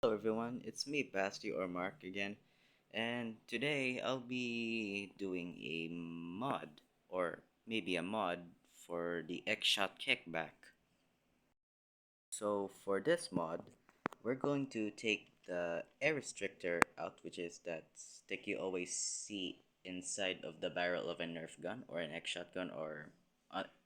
Hello everyone, it's me, Basty or Mark again, and today I'll be doing a mod, or maybe a mod, for the Xshot kickback. So for this mod, we're going to take the air restrictor out, which is that stick you always see inside of the barrel of a Nerf gun or an Xshot gun or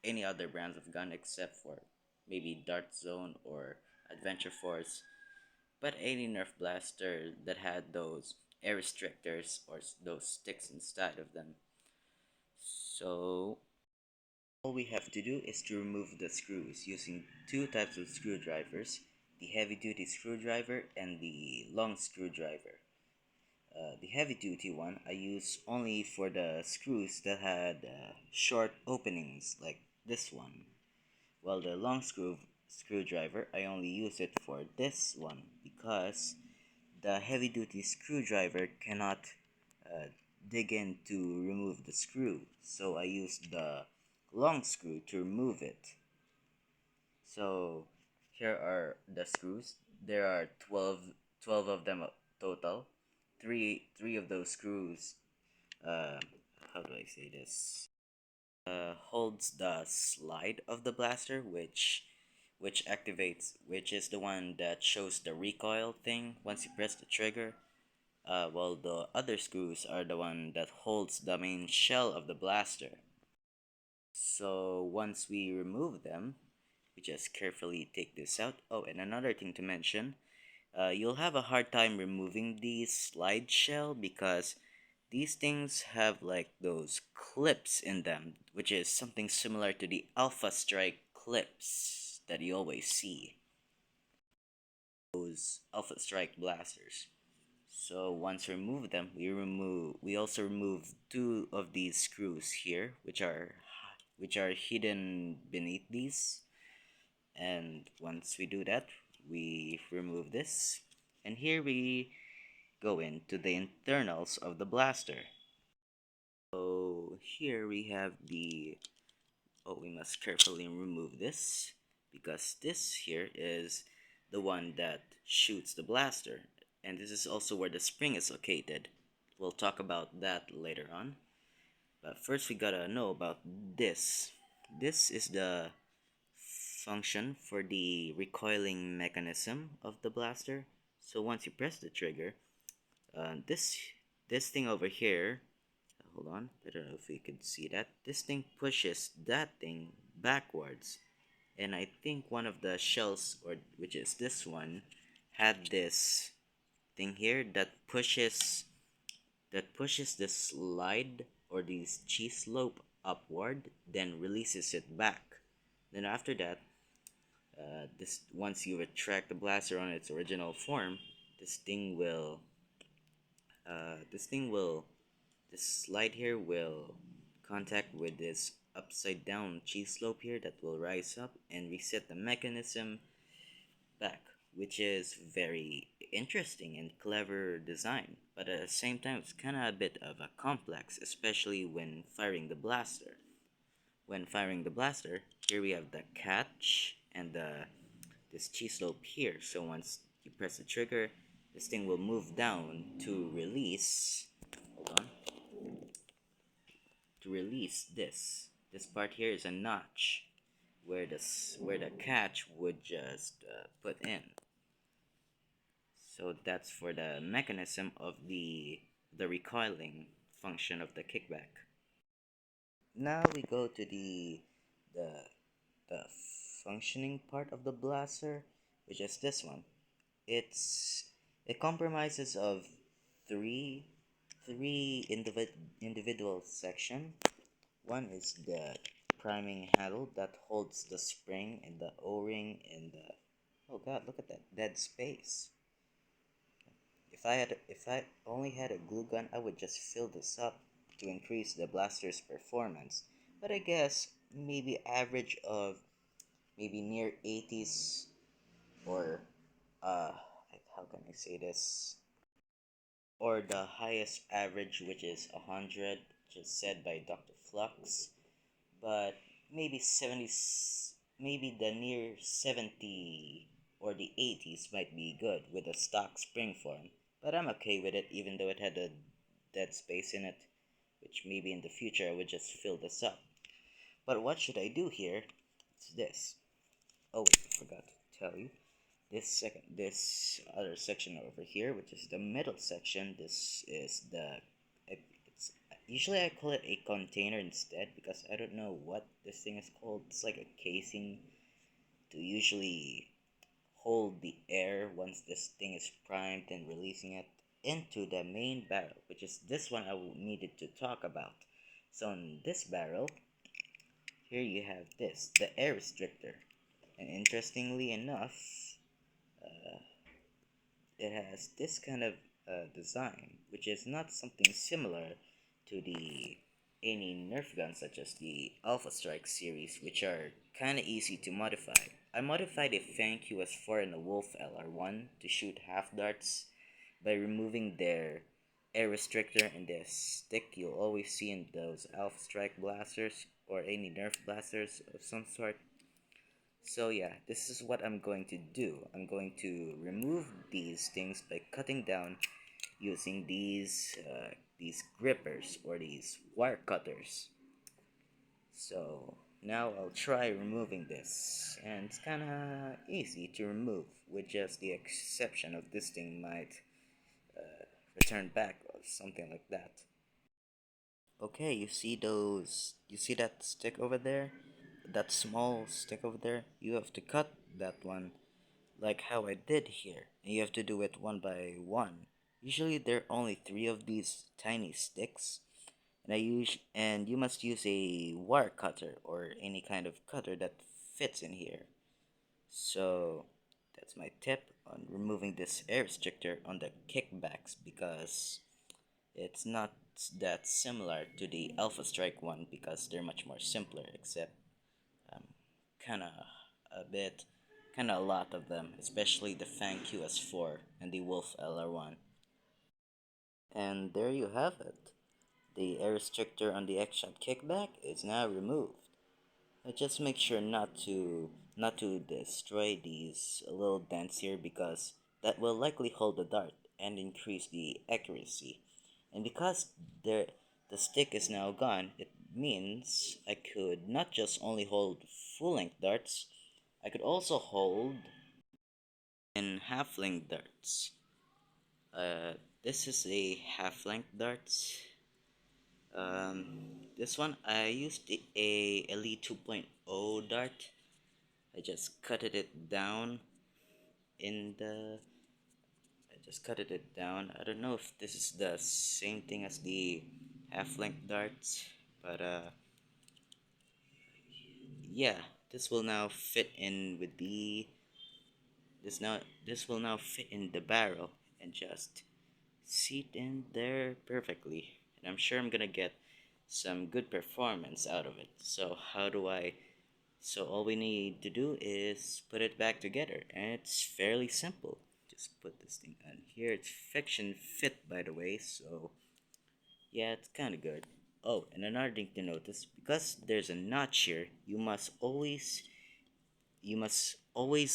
any other brands of gun except for maybe Dart Zone or Adventure Force, but any Nerf blaster that had those air restrictors or those sticks inside of them. So all we have to do is to remove the screws using two types of screwdrivers, the heavy duty screwdriver and the long screwdriver. The heavy duty one I use only for the screws that had short openings like this one, while the long screwdriver I only use it for this one because the heavy duty screwdriver cannot uh, dig in to remove the screw, so I used the long screw to remove it. So here are the screws. There are 12 of them total. Three of those screws, uh, how do I say this? Holds the slide of the blaster, which is the one that shows the recoil thing once you press the trigger. While the other screws are the one that holds the main shell of the blaster. So once we remove them, we just carefully take this out. Oh, and another thing to mention, you'll have a hard time removing the slide shell because these things have like those clips in them, which is something similar to the Alpha Strike clips that you always see. Those Alpha Strike blasters. So once we remove them, we also remove two of these screws here, which are hidden beneath these. And once we do that, we remove this, and here we go into the internals of the blaster. So here we have the we must carefully remove this because this here is the one that shoots the blaster, and this is also where the spring is located. We'll talk about that later on, but first we gotta know about this. This is the function for the recoiling mechanism of the blaster. So once you press the trigger, this thing over here, hold on, I don't know if you can see that. This thing pushes that thing backwards, and I think one of the shells, or which is this one, had this thing here that pushes the slide or the cheese slope upward, then releases it back. Then after that, this once you retract the blaster on its original form, this thing will this thing will this slide here will contact with this upside down cheese slope here that will rise up and reset the mechanism back, which is very interesting and clever design, but at the same time it's kind of a bit of a complex, especially when firing the blaster. When firing the blaster, here we have the catch and this cheese slope here. So once you press the trigger, this thing will move down to release. Hold on. To release this. This part here is a notch where the catch would just put in. So that's for the mechanism of the recoiling function of the kickback. Now we go to the the functioning part of the blaster, which is this one. It compromises of three individual section. One is the priming handle that holds the spring and the O-ring and the, oh god, look at that dead space. If I only had a glue gun, I would just fill this up to increase the blaster's performance. But I guess maybe average of maybe near 80s, or how can I say this? Or the highest average, which is 100, which is said by Dr. Flux. But maybe 70, maybe the near 70 or the 80s might be good with a stock spring form, but I'm okay with it even though it had a dead space in it, which maybe in the future I would just fill this up. But what should I do here? It's this. Oh wait, I forgot to tell you. This other section over here, which is the middle section, this is it's usually I call it a container instead because I don't know what this thing is called. It's like a casing to usually hold the air once this thing is primed and releasing it into the main barrel, which is this one needed to talk about. So in this barrel, here you have the air restrictor. And interestingly enough, uh, it has this kind of design, which is not something similar to the any Nerf guns such as the Alpha Strike series, which are kinda easy to modify. I modified a Fang QS4 and a Wolf LR1 to shoot half darts by removing their air restrictor and the stick you'll always see in those Alpha Strike blasters or any Nerf blasters of some sort. So yeah, this is what I'm going to do. I'm going to remove these things by cutting down using these grippers or these wire cutters. So now I'll try removing this, and it's kind of easy to remove, with just the exception of this thing might return back or something like that. Okay, you see that stick over there? That small stick over there? You have to cut that one like how I did here, and you have to do it one by one. Usually there are only three of these tiny sticks, and you must use a wire cutter or any kind of cutter that fits in here. So that's my tip on removing this air restrictor on the kickbacks because it's not that similar to the Alpha Strike one because they're much more simpler, except um, kind of a bit, kind of a lot of them, especially the Fang QS4 and the Wolf LR1. And there you have it. The air restrictor on the Xshot kickback is now removed. Just make sure not to destroy these little dents here because that will likely hold the dart and increase the accuracy. And because the stick is now gone, it means I could not just only hold full-length darts, I could also hold in half-length darts. Uh, this is a half-length darts. This one I used a Elite 2.0 dart. I just cutted it down in the. I just cutted it down. I don't know if this is the same thing as the half-length darts, but yeah, this will now fit in with the. This will now fit in the barrel and just seat in there perfectly. And I'm sure I'm gonna get some good performance out of it. So how do I So all we need to do is put it back together, and it's fairly simple. Just put this thing on here. It's fiction fit, by the way, so yeah, it's kind of good. Oh, and another thing to notice, because there's a notch here, you must always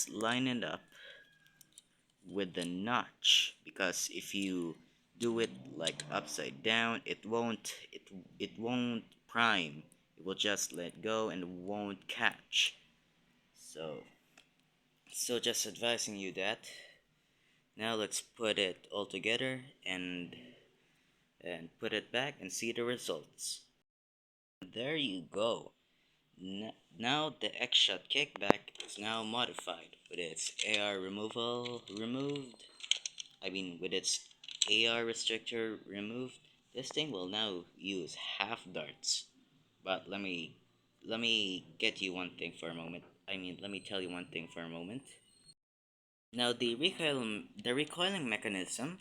line it up with the notch, because if you do it like upside down, it won't prime. It will just let go and won't catch. So just advising you that. Now let's put it all together and put it back and see the results. There you go. Now the Xshot kickback is now modified with its AR removal removed. With its AR restrictor removed. This thing will now use half darts. But let me get you one thing for a moment. Let me tell you one thing for a moment. Now the recoiling mechanism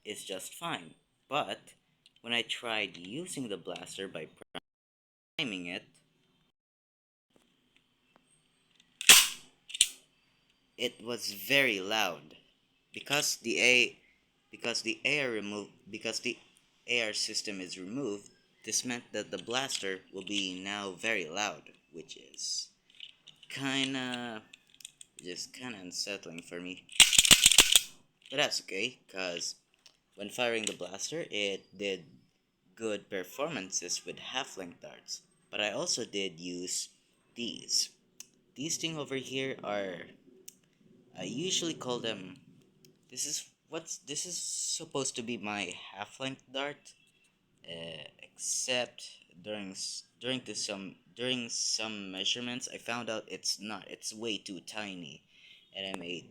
is just fine, but when I tried using the blaster by priming it, it was very loud because the AR system is removed. this meant that the blaster will be now very loud, which is kinda unsettling for me. But that's okay, cause when firing the blaster, it did good performances with half-length darts. But I also did use these. These thing over here are, I usually call them. This is supposed to be my half-length dart, except during some measurements, I found out it's not. It's way too tiny, and I made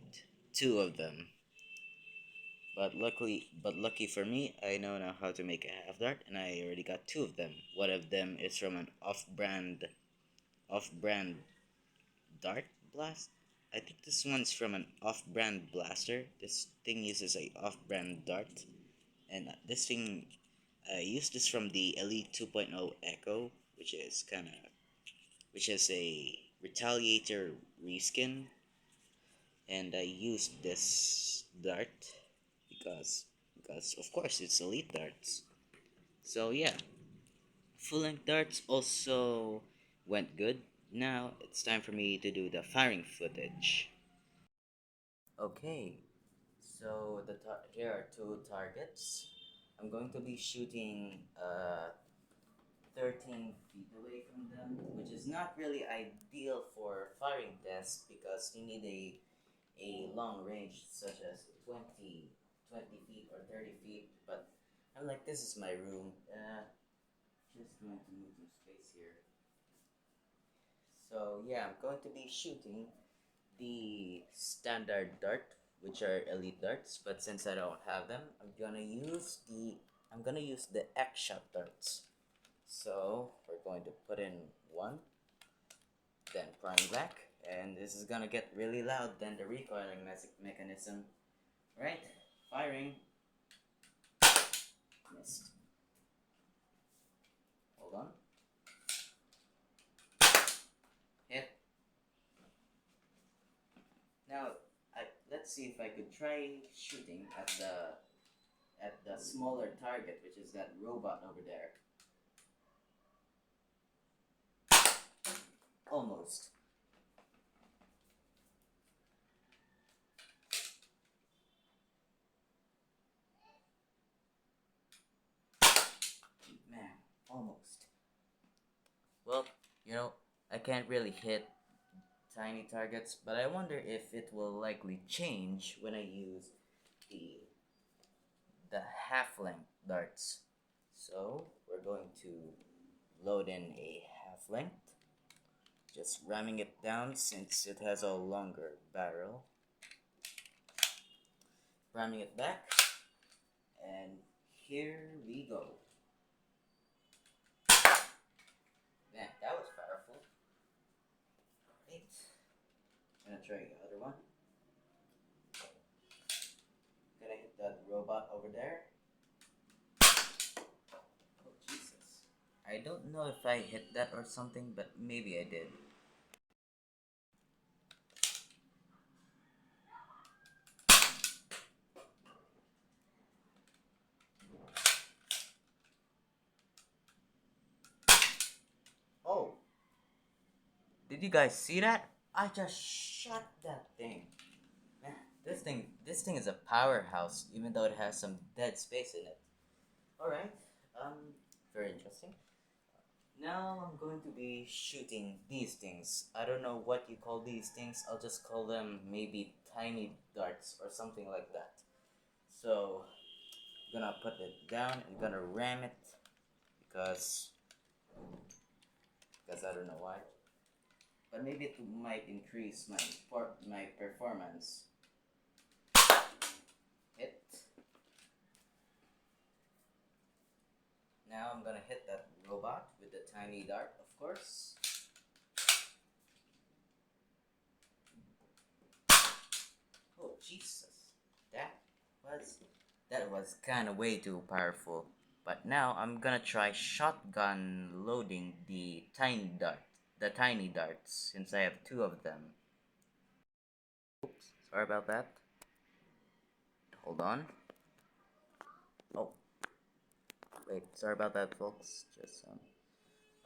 two of them. But lucky for me, I know now how to make a half dart, and I already got two of them. One of them is from an off-brand dart blast. I think this one's from an off-brand blaster. This thing uses a off-brand dart, and this thing I used this from the Elite 2.0 Echo, which is a Retaliator reskin, and I used this dart because of course it's Elite darts. So yeah, full length darts also went good. Now it's time for me to do the firing footage. Okay, so here are two targets. I'm going to be shooting 13 feet away from them, which is not really ideal for firing tests because you need a long range such as 20 feet or 30 feet. But I'm like, this is my room. Just going to move some space here. So yeah, I'm going to be shooting the standard dart, which are elite darts. But since I don't have them, I'm gonna use the Xshot darts. So we're going to put in one, then prime back, and this is gonna get really loud than the recoiling mechanism. Right, firing. Missed. Hold on. Hit. Now, let's see if I could try shooting at the smaller target, which is that robot over there. Almost. Man, almost. Well, I can't really hit tiny targets, but I wonder if it will likely change when I use the the half-length darts. So we're going to load in a half-length, just ramming it down since it has a longer barrel. Ramming it back, and here we go. Man, that was powerful. Right. I'm gonna try the other one. Gonna hit that robot over there. Oh, Jesus. I don't know if I hit that or something, but maybe I did. Oh, did you guys see that? I just shot that thing. Man, this thing is a powerhouse, even though it has some dead space in it. Alright, very interesting. Now I'm going to be shooting these things. I don't know what you call these things. I'll just call them maybe tiny darts or something like that. So I'm gonna put it down and gonna ram it because I don't know why. But maybe it might increase my performance. Hit. Now I'm gonna hit that robot with the tiny dart, of course. Oh Jesus, that was kind of way too powerful. But now I'm gonna try shotgun loading the tiny darts, since I have two of them. Oops, sorry about that. Hold on. Oh, Wait, sorry about that, folks. Just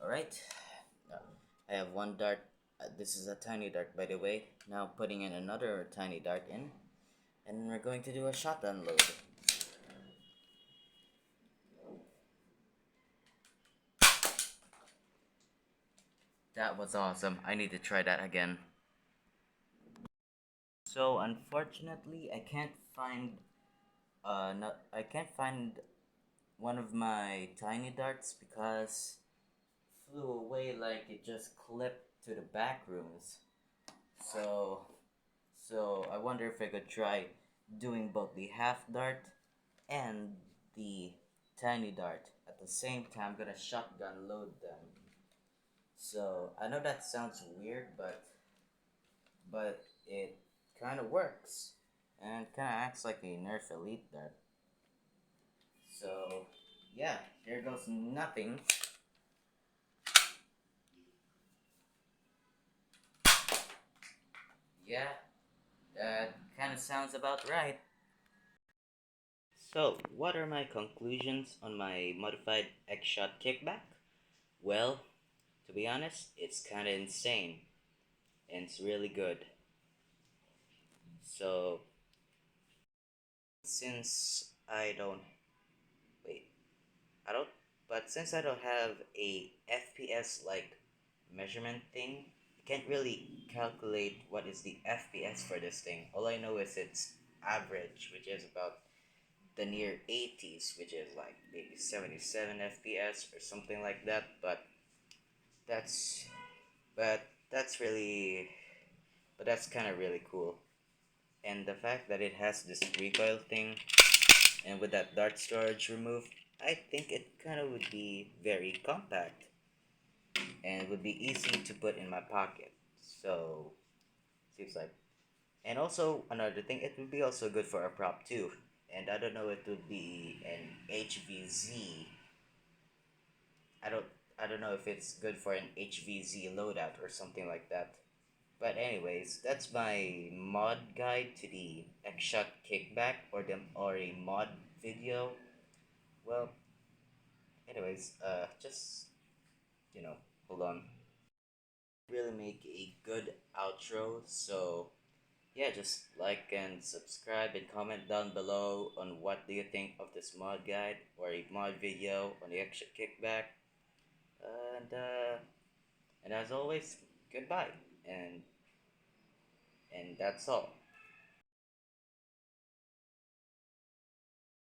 all right. Uh, I have one dart. This is a tiny dart, by the way. Now putting in another tiny dart in, and we're going to do a shotgun load. That was awesome. I need to try that again. So unfortunately, I can't find one of my tiny darts because flew away like it just clipped to the back rooms. So I wonder if I could try doing both the half dart and the tiny dart at the same time. I'm gonna shotgun load them. So I know that sounds weird, but it kind of works and kind of acts like a Nerf Elite dart. So yeah, here goes nothing. Yeah, that kind of sounds about right. So, what are my conclusions on my modified Xshot kickback? Well, to be honest, it's kind of insane and it's really good. So, since I don't wait, I don't but since I don't have a FPS like measurement thing, I can't really calculate what is the FPS for this thing. All I know is it's average, which is about the near 80s, which is like maybe 77 FPS or something like that. That's but that's really but that's kind of really cool. And the fact that it has this recoil thing and with that dart storage removed, I think it kind of would be very compact and would be easy to put in my pocket. So seems like, and also another thing, it would be also good for a prop too. And I don't know, it would be an HVZ. I don't I don't know if it's good for an HVZ loadout or something like that. But anyways, that's my mod guide to the Xshot kickback or a mod video. Well, anyways, just you know, hold on. Really make a good outro, so yeah, just like and subscribe and comment down below on what do you think of this mod guide or a mod video on the Xshot kickback. And and as always, goodbye. And that's all.